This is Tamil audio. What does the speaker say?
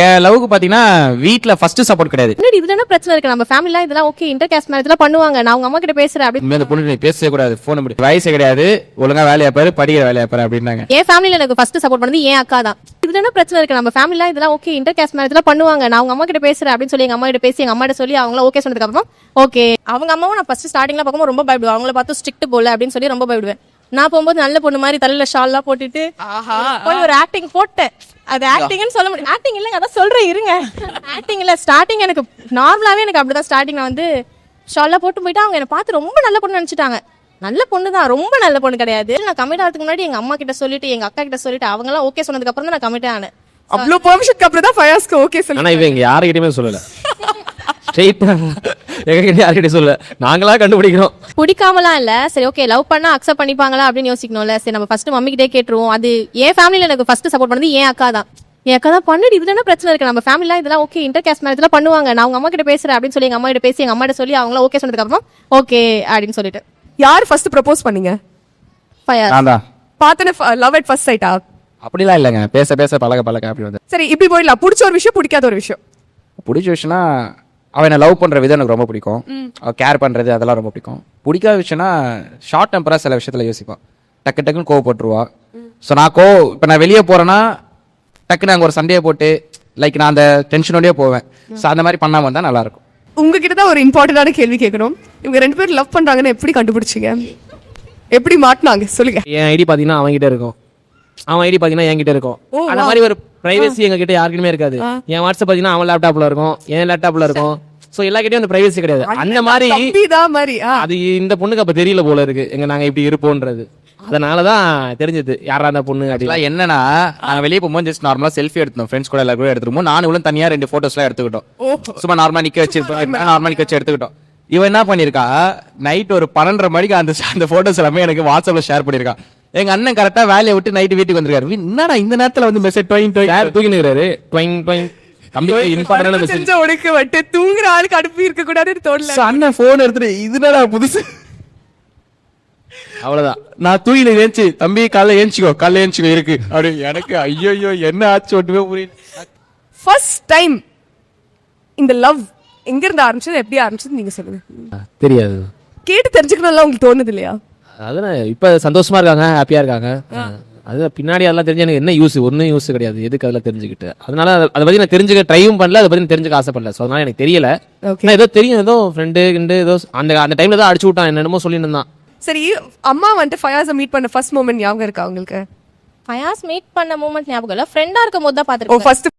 என் லவ்க்கு பாத்தீங்கன்னா வீட்ல ஃபர்ஸ்ட் சப்போர்ட் கிடையாது. இதுல என்ன பிரச்சனை இருக்கு? நம்ம ஃபேமிலில இதெல்லாம் ஓகே, இன்டர் காஸ்ட் மேரேஜ்லாம் பண்ணுவாங்க. நான் உங்க அம்மா கிட்ட பேசுறேன் அப்படி. இந்த பொண்ணு நீ பேசவே கூடாது, போன் நம்பர் வயசே கிடையாது, ஒழுங்கா வேலையா பாரு, படிக்கிற வேலையா பாரு அப்படின்னாங்க. என் ஃபேமிலில எனக்கு ஃபர்ஸ்ட் சப்போர்ட் பண்ணது என் அக்கா தான். இதுல என்ன பிரச்சனை இருக்கு? நம்ம ஃபேமிலில இதெல்லாம் ஓகே, இன்டர் காஸ்ட் மேரேஜ்லாம் பண்ணுவாங்க. நான் உங்க அம்மா கிட்ட பேசுறேன் அப்படின்னு சொல்லி எங்க அம்மா கிட்ட பேசி எங்க அம்மா கிட்ட சொல்லி அவங்கள ஓகே சொன்னதுக்கு அப்புறம் ஓகே. அவங்க அம்மாவும் நான் ஃபர்ஸ்ட் ஸ்டார்டிங்ல பார்க்கும்போது ரொம்ப பயப்படுவேன். அவங்கள பார்த்து ஸ்ட்ரிக்ட் போல அப்படின்னு சொல்லி ரொம்ப பயப்படுவேன். நான் போகும்போது நல்ல பொண்ணு மாதிரி தலையில ஷால்லாம் போட்டுட்டு போய் ஒரு ஆக்டிங் போட்டேன். அது ஆக்டிங்னு சொல்ல முடியும். ஆக்டிங் இல்லைங்க, அதான் சொல்றேன் இருங்க. ஆக்டிங் இல்ல, ஸ்டார்டிங் எனக்கு நார்மலாவே எனக்கு அப்படிதான். ஸ்டார்டிங் நான் வந்து ஷால்லாம் போட்டு போயிட்டு அவங்க என்னை பார்த்து ரொம்ப நல்ல பொண்ணு நினைச்சிட்டாங்க. நல்ல பொண்ணு தான், ரொம்ப நல்ல பொண்ணு கிடையாது. நான் கமிட் ஆகிறதுக்கு முன்னாடி எங்க அம்மா கிட்ட சொல்லிட்டு எங்க அக்கா கிட்ட சொல்லிட்டு அவங்க எல்லாம் ஓகே சொன்னதுக்கு அப்புறம் தான் நான் கமிட் ஆனேன். அவ்வளோ பெர்மிஷனுக்கு அப்புறம் தான் ஃபயாஸ்க்கு ஓகே சொல்லி. ஆனா இவங்க யாருக்கிட்டயுமே சொல்லல, ஸ்ட்ரெயிட்டா எங்ககிட்ட யார்கிட்ட சொல்லல, நாங்களா கண்டுபிடிக்கிறோம். பிடிக்காமலாம் இல்ல, சரி ஓகே லவ் பண்ணா அக்செப்ட் பண்ணிப்பாங்களா அப்படின்னு யோசிக்கணும்ல. சரி நம்ம ஃபர்ஸ்ட் மம்மி கிட்டே கேட்டுருவோம். அது என் ஃபேமிலில எனக்கு ஃபர்ஸ்ட் சப்போர்ட் பண்ணது என் அக்கா தான். என் அக்கா தான் பண்ணிட்டு இதுல என்ன பிரச்சனை இருக்கு? நம்ம ஃபேமிலில இதெல்லாம் ஓகே, இன்டர் காஸ்ட் மேரேஜ்லாம் பண்ணுவாங்க. நான் உங்க அம்மா கிட்ட பேசுறேன் அப்படின்னு சொல்லி எங்க அம்மா கிட்ட பேசி எங்க அம்மா கிட்ட சொல்லி அவங்கள ஓகே சொன்னதுக்கு அப்புறம் ஓகே அப்படின்னு சொல்லிட்டு. யார் ஃபர்ஸ்ட் ப்ரப்போஸ் பண்ணீங்க? ஃபயர். நான் தான். பார்த்தனே லவ் அட் ஃபர்ஸ்ட் சைட்டா? அப்படிலாம் இல்லைங்க, பேச பேச பழக பழக அப்படி வந்து. சரி, இப்படி போயிடலாம். பிடிச்ச ஒரு விஷயம், பிடிக்காத ஒரு விஷயம். பிடிச்ச விஷயம்னா அவன் என்ன லவ் பண்ற விதம் எனக்கு ரொம்ப பிடிக்கும். அவ கேர் பண்றது அதெல்லாம் ரொம்ப பிடிக்கும். பிடிக்காத விஷயம்னா ஷார்ட் டெம்பரா சில விஷயத்துல யோசிப்பான், டக்கு டக்குன்னு கோவப்பட்டுருவா. ஸோ நான் இப்போ நான் வெளியே போறேன்னா டக்குன்னு அங்கே ஒரு சண்டையை போட்டு லைக் நான் அந்த டென்ஷனோடய போவேன். ஸோ அந்த மாதிரி பண்ணாம இருந்தால் நல்லா இருக்கும். உங்ககிட்ட தான் ஒரு இம்பார்ட்டன்டான கேள்வி கேட்கணும். இவங்க ரெண்டு பேரும் லவ் பண்றாங்கன்னு எப்படி கண்டுபிடிச்சீங்க? எப்படி மாட்டினாங்க சொல்லுங்க. என் ஐடி பாத்தீங்கன்னா அவன்கிட்ட இருக்கும், அவன் ஐடி பாத்தீங்கன்னா என்கிட்ட இருக்கும். அந்த மாதிரி ஒரு பிரைவசி எங்க கிட்ட யாருக்குமே இருக்காது. என் வாட்ஸ்அப் பாத்தீங்கன்னா அவன் லேப்டாப்ல இருக்கும், என் லேப்டாப்ல இருக்கும். சோ எல்லா கிட்டயும் அந்த பிரைவசி கிடையாது. அந்த மாதிரி அது இந்த பொண்ணுக்கு அப்ப தெரியல போல இருக்கு எங்க நாங்க இப்படி இருப்போன்றது. அதனாலதான் தெரிஞ்சது யாரா அந்த பொண்ணு அப்படிலாம். என்னன்னா நாங்கள் வெளியே போகும்போது ஜஸ்ட் நார்மலா செல்ஃபி எடுத்தோம், ஃப்ரெண்ட்ஸ் கூட எல்லாரும் கூட எடுத்துருவோம். நானும் இவ்வளவு தனியா 2 போட்டோஸ்லாம் எடுத்துக்கிட்டோம். சும்மா நார்மலா நிக்க வச்சு எடுத்துக்கிட்டோம். இவன் என்ன பண்ணிருக்கா, நைட் ஒரு 12:30 மணிக்கு அந்த போட்டோஸ் எல்லாமே எனக்கு வாட்ஸ்அப்ல ஷேர் பண்ணிருக்கா. எங்க அண்ணன் கரெக்டா வேலையை விட்டு நைட்டு வீட்டுக்கு வந்திருக்காரு. என்னடா இந்த நேரத்துல வந்து மெசேஜ் தூக்கினுறாரு, தம்பி இம்பார்ட்டன்டான மெசேஜ் ஒடுக்க வட்டு தூங்குற ஆளுக்கு அனுப்பி இருக்க கூடாதுன்னு தோணல. அண்ணன் போன் எடுத்துட்டு இதுனடா புதுசு, அவ்வளவுதான். நான் தூயில ஏஞ்சி தம்பி காலைல ஏஞ்சிக்கோ இருக்கு அப்படி. எனக்கு ஐயோ என்ன ஆச்சு ஒட்டுமே புரியல. ஃபர்ஸ்ட் டைம் இந்த லவ் எங்க இருந்து ஆரம்பிச்சது, எப்படி ஆரம்பிச்சது நீங்க சொல்லுங்க. தெரியாது, கேட்டு தெரிஞ்சுக்கணும்லாம் உங்களுக்கு தோணுது இல்லையா? அதான் இப்ப சந்தோஷமா இருக்காங்க, ஹாப்பியா இருக்காங்க. அது பின்னாடி அதெல்லாம் தெரிஞ்சு எனக்கு என்ன யூஸ்? ஒன்னும் யூஸ் கிடையாது. எதுக்கு அதெல்லாம் தெரிஞ்சுக்கிட்டு? அதனால அதை பத்தி நான் தெரிஞ்சுக்க ட்ரையும் பண்ணல, அதை பத்தி தெரிஞ்சுக்க ஆசைப்படல. ஸோ அதனால எனக்கு தெரியல. நான் ஏதோ தெரியும், ஏதோ ஃப்ரெண்டு ஏதோ அந்த டைம்ல தான் அடிச்சு விட்டான், என்னென்னமோ சொல்லிட்டு இருந்தான். சரி, அம்மா வந்துட்டு ஃபயாஸை மீட் பண்ண ஃபர்ஸ்ட் மூமெண்ட் ஞாபகம் இருக்கா உங்களுக்கு? ஃபயாஸ் மீட் பண்ண மூமெண்ட் ஞாபகம் இல்ல, ஃப்ரெண்டா இருக்கும் போது தான் ஓ பாத்துருக்கேன். ஃபர்ஸ்ட்